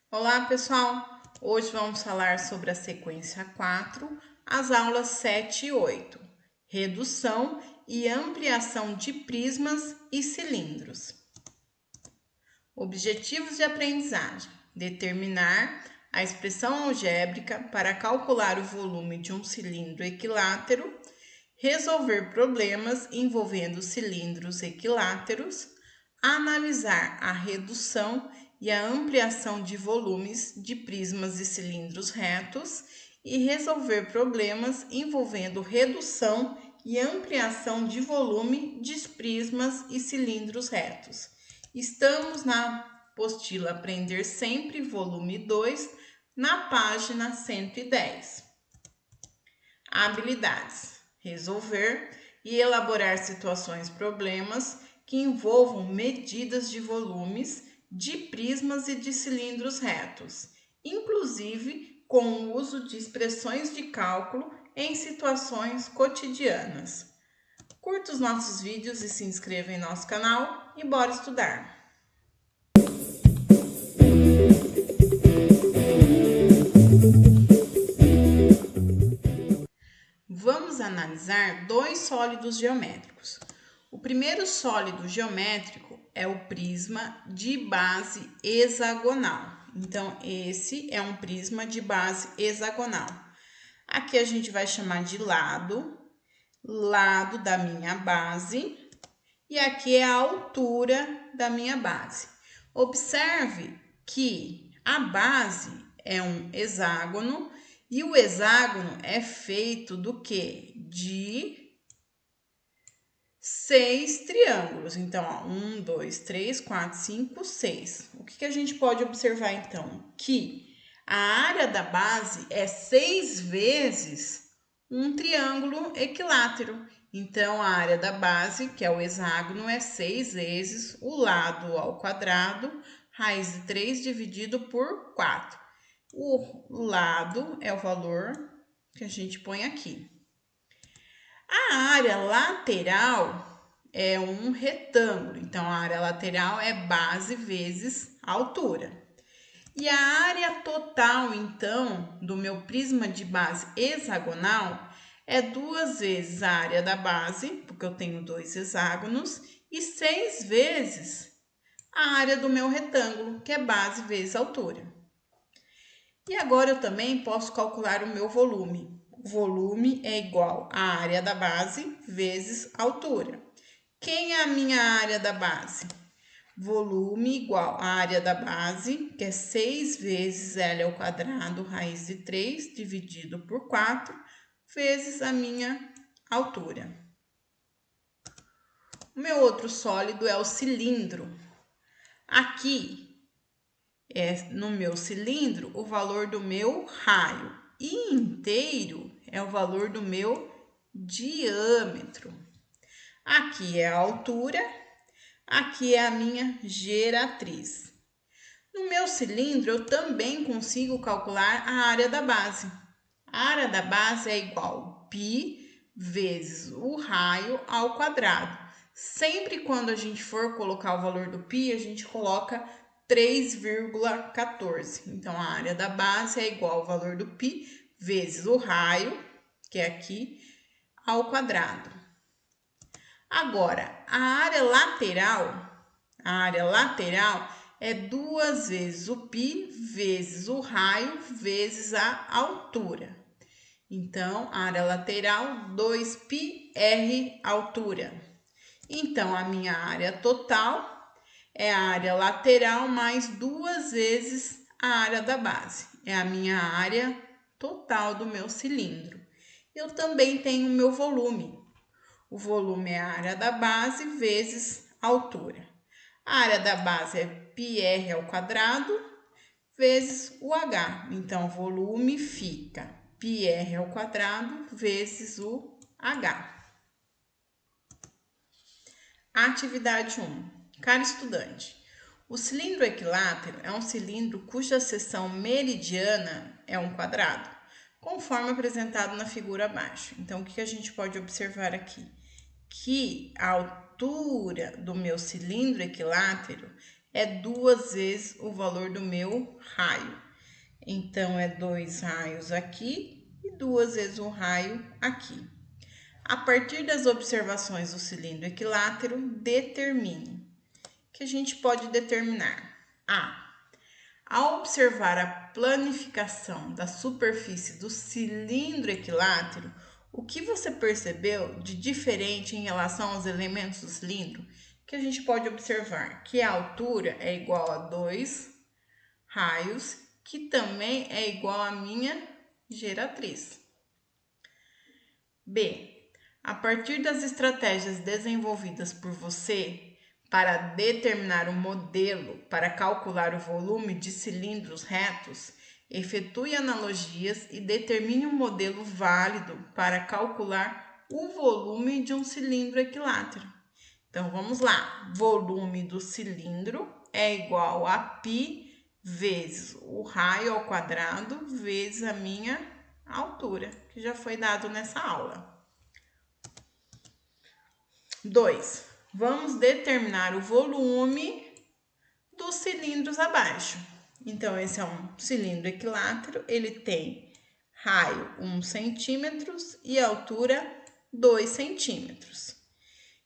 Olá, pessoal! Hoje vamos falar sobre a sequência 4, as aulas 7 e 8, redução e ampliação de prismas e cilindros. Objetivos de aprendizagem: determinar a expressão algébrica para calcular o volume de um cilindro equilátero, resolver problemas envolvendo cilindros equiláteros, analisar a redução e a ampliação de volumes de prismas e cilindros retos e resolver problemas envolvendo redução e ampliação de volume de prismas e cilindros retos. Estamos na apostila Aprender Sempre, volume 2, na página 110. Habilidades: resolver e elaborar situações, problemas que envolvam medidas de volumes de prismas e de cilindros retos, inclusive com o uso de expressões de cálculo em situações cotidianas. Curta os nossos vídeos e se inscreva em nosso canal e bora estudar! Vamos analisar dois sólidos geométricos. O primeiro sólido geométrico é o prisma de base hexagonal. Então, esse é um prisma de base hexagonal. Aqui a gente vai chamar de lado da minha base, e aqui é a altura da minha base. Observe que a base é um hexágono, e o hexágono é feito do quê? De 6 triângulos. Então, ó, 1, 2, 3, 4, 5, 6. O que a gente pode observar, então? Que a área da base é 6 vezes um triângulo equilátero. Então, a área da base, que é o hexágono, é 6 vezes o lado ao quadrado, raiz de 3 dividido por 4. O lado é o valor que a gente põe aqui. A área lateral é um retângulo, então a área lateral é base vezes altura. E a área total, então, do meu prisma de base hexagonal é 2 vezes a área da base, porque eu tenho 2 hexágonos, e 6 vezes a área do meu retângulo, que é base vezes altura. E agora eu também posso calcular o meu volume. O volume é igual à área da base vezes altura. Quem é a minha área da base? Volume igual à área da base, que é 6 vezes L ao quadrado, raiz de 3, dividido por 4, vezes a minha altura. O meu outro sólido é o cilindro. Aqui, no meu cilindro, o valor do meu raio, e inteiro é o valor do meu diâmetro. Aqui é a altura, aqui é a minha geratriz. No meu cilindro, eu também consigo calcular a área da base. A área da base é igual a π vezes o raio ao quadrado. Sempre quando a gente for colocar o valor do π, a gente coloca 3,14. Então, a área da base é igual ao valor do π vezes o raio, que é aqui, ao quadrado. Agora, a área lateral é 2 vezes o π vezes o raio vezes a altura. Então, a área lateral, 2πr altura. Então, a minha área total é a área lateral mais 2 vezes a área da base. É a minha área total do meu cilindro. Eu também tenho o meu volume. O volume é a área da base vezes a altura. A área da base é πr ao quadrado vezes o h. Então, o volume fica πr ao quadrado vezes o h. Atividade 1. Caro estudante, o cilindro equilátero é um cilindro cuja seção meridiana é um quadrado, conforme apresentado na figura abaixo. Então, o que a gente pode observar aqui? Que a altura do meu cilindro equilátero é 2 vezes o valor do meu raio. Então, é 2 raios aqui e 2 vezes o raio aqui. A partir das observações do cilindro equilátero, determine. O que a gente pode determinar? Ao observar a planificação da superfície do cilindro equilátero, o que você percebeu de diferente em relação aos elementos do cilindro? Que a gente pode observar que a altura é igual a 2 raios, que também é igual à minha geratriz. B. A partir das estratégias desenvolvidas por você para determinar o modelo para calcular o volume de cilindros retos, efetue analogias e determine um modelo válido para calcular o volume de um cilindro equilátero. Então, vamos lá. Volume do cilindro é igual a π vezes o raio ao quadrado vezes a minha altura, que já foi dado nessa aula. 2. Vamos determinar o volume dos cilindros abaixo. Então, esse é um cilindro equilátero, ele tem raio 1 centímetro e altura 2 centímetros.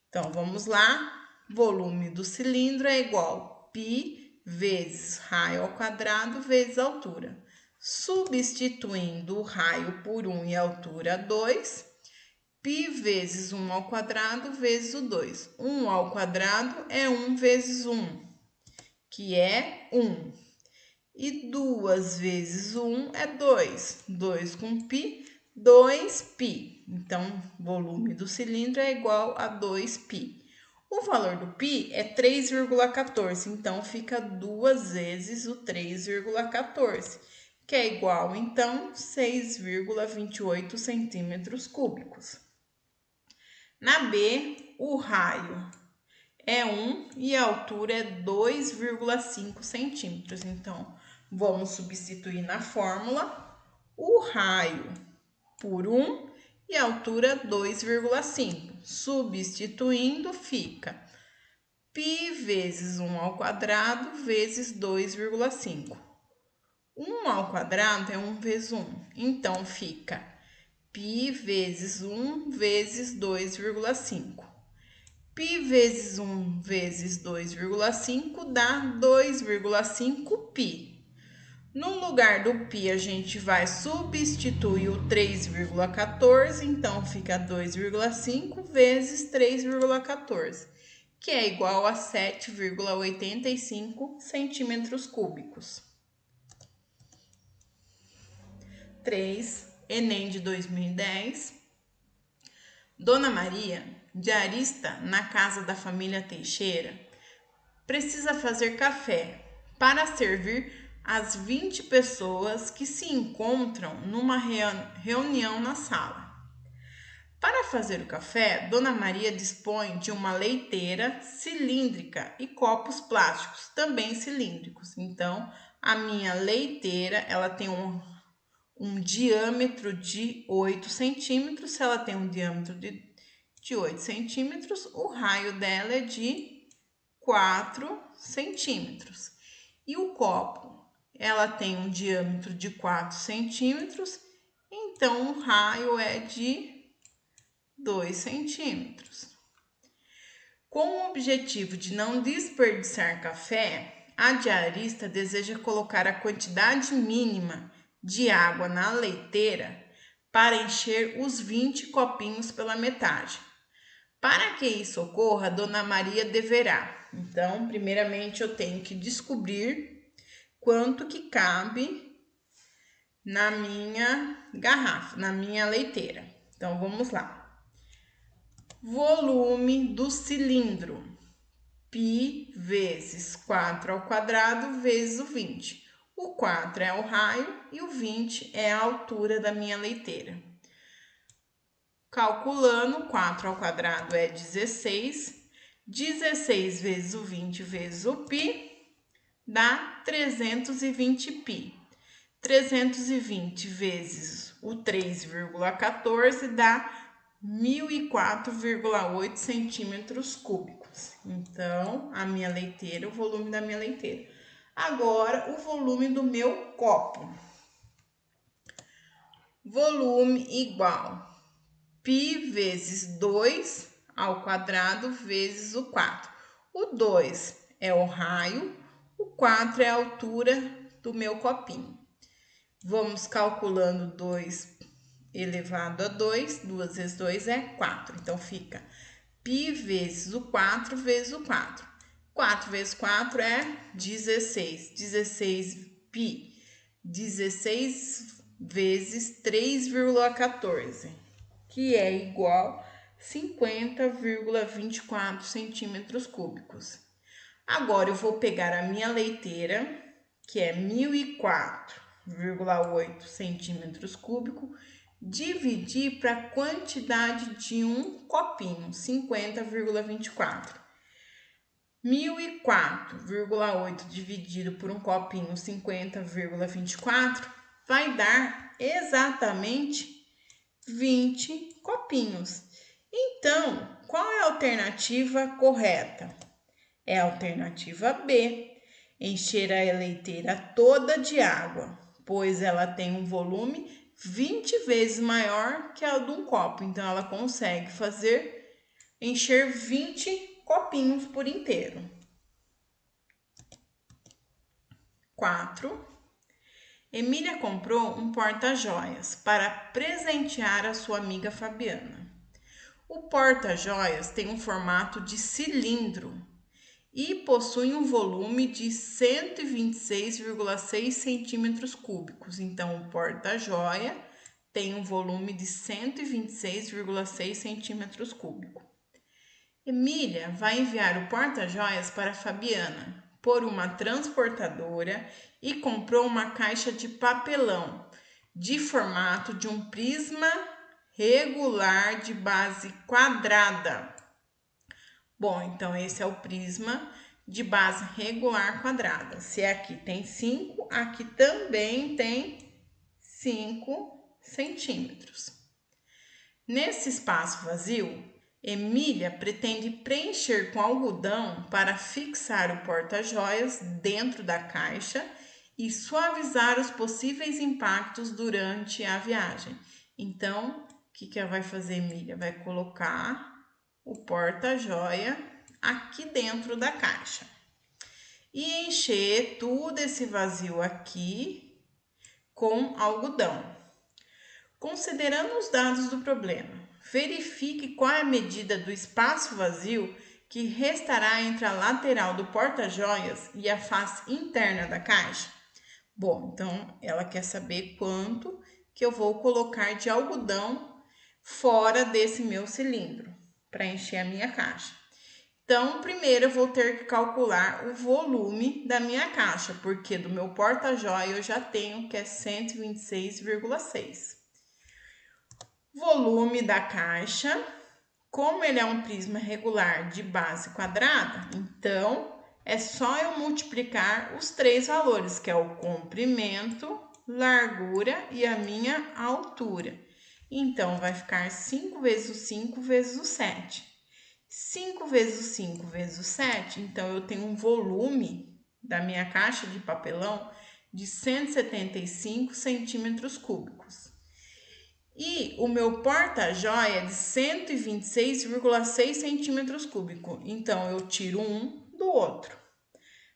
Então, vamos lá. Volume do cilindro é igual a π vezes raio ao quadrado vezes altura. Substituindo o raio por 1 e a altura 2, π vezes 1 ao quadrado vezes o 2. 1 ao quadrado é 1 vezes 1, que é 1. E 2 vezes 1 é 2. 2 com π, 2π. Então, volume do cilindro é igual a 2π. O valor do π é 3,14, então fica 2 vezes o 3,14, que é igual, então, 6,28 centímetros cúbicos. Na B, o raio é 1 e a altura é 2,5 centímetros. Então, vamos substituir na fórmula o raio por 1 e a altura 2,5. Substituindo, fica π vezes 1 ao quadrado vezes 2,5. 1 ao quadrado é 1 vezes 1. Então, fica π vezes 1 vezes 2,5. π vezes 1 vezes 2,5 dá 2,5π. No lugar do π, a gente vai substituir o 3,14, então fica 2,5 vezes 3,14, que é igual a 7,85 centímetros cúbicos. 3. Enem de 2010. Dona Maria, diarista na casa da família Teixeira, precisa fazer café para servir as 20 pessoas que se encontram numa reunião na sala. Para fazer o café, Dona Maria dispõe de uma leiteira cilíndrica e copos plásticos, também cilíndricos. Então, a minha leiteira, ela tem um diâmetro de 8 centímetros. Se ela tem um diâmetro de 8 centímetros, o raio dela é de 4 centímetros. E o copo, ela tem um diâmetro de 4 centímetros, então o raio é de 2 centímetros. Com o objetivo de não desperdiçar café, a diarista deseja colocar a quantidade mínima de água na leiteira para encher os 20 copinhos pela metade. Para que isso ocorra, Dona Maria deverá. Então, primeiramente, eu tenho que descobrir quanto que cabe na minha garrafa, na minha leiteira. Então, vamos lá. Volume do cilindro, π vezes 4 ao quadrado vezes o 20. O 4 é o raio e o 20 é a altura da minha leiteira. Calculando, 4 ao quadrado é 16. 16 vezes o 20 vezes o π dá 320π. 320 vezes o 3,14 dá 1004,8 centímetros cúbicos. Então, a minha leiteira, o volume da minha leiteira. Agora, o volume do meu copo. Volume igual π vezes 2 ao quadrado vezes o 4. O 2 é o raio, o 4 é a altura do meu copinho. Vamos calculando 2 elevado a 2, 2 vezes 2 é 4. Então, fica π vezes o 4 vezes o 4. 4 vezes 4 é 16. 16 π. 16 vezes 3,14, que é igual a 50,24 centímetros cúbicos. Agora, eu vou pegar a minha leiteira, que é 1004,8 centímetros cúbicos, dividir para a quantidade de um copinho, 50,24. 1004,8 dividido por um copinho, 50,24, vai dar exatamente 20 copinhos. Então, qual é a alternativa correta? É a alternativa B, encher a leiteira toda de água, pois ela tem um volume 20 vezes maior que a de um copo. Então, ela consegue encher 20 copinhos por inteiro. 4. Emília comprou um porta-joias para presentear a sua amiga Fabiana. O porta-joias tem um formato de cilindro e possui um volume de 126,6 centímetros cúbicos. Então, o porta-joia tem um volume de 126,6 centímetros cúbicos. Emília vai enviar o porta-joias para Fabiana por uma transportadora e comprou uma caixa de papelão de formato de um prisma regular de base quadrada. Bom, então esse é o prisma de base regular quadrada. Se aqui tem 5, aqui também tem 5 centímetros. Nesse espaço vazio, Emília pretende preencher com algodão para fixar o porta-joias dentro da caixa e suavizar os possíveis impactos durante a viagem. Então, o que ela vai fazer, Emília? Vai colocar o porta-joia aqui dentro da caixa e encher tudo esse vazio aqui com algodão. Considerando os dados do problema, verifique qual é a medida do espaço vazio que restará entre a lateral do porta-joias e a face interna da caixa. Bom, então ela quer saber quanto que eu vou colocar de algodão fora desse meu cilindro para encher a minha caixa. Então, primeiro eu vou ter que calcular o volume da minha caixa, porque do meu porta-joia eu já tenho que é 126,6. Volume da caixa, como ele é um prisma regular de base quadrada, então é só eu multiplicar os três valores, que é o comprimento, largura e a minha altura. Então, vai ficar 5 vezes o 5 vezes o 7. 5 vezes o 5 vezes o 7, então eu tenho um volume da minha caixa de papelão de 175 centímetros cúbicos. E o meu porta-joia é de 126,6 centímetros cúbicos. Então, eu tiro um do outro.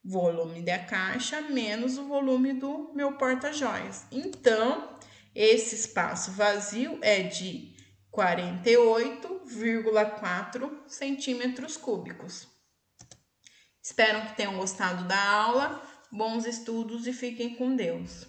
Volume da caixa menos o volume do meu porta-joias. Então, esse espaço vazio é de 48,4 centímetros cúbicos. Espero que tenham gostado da aula. Bons estudos e fiquem com Deus.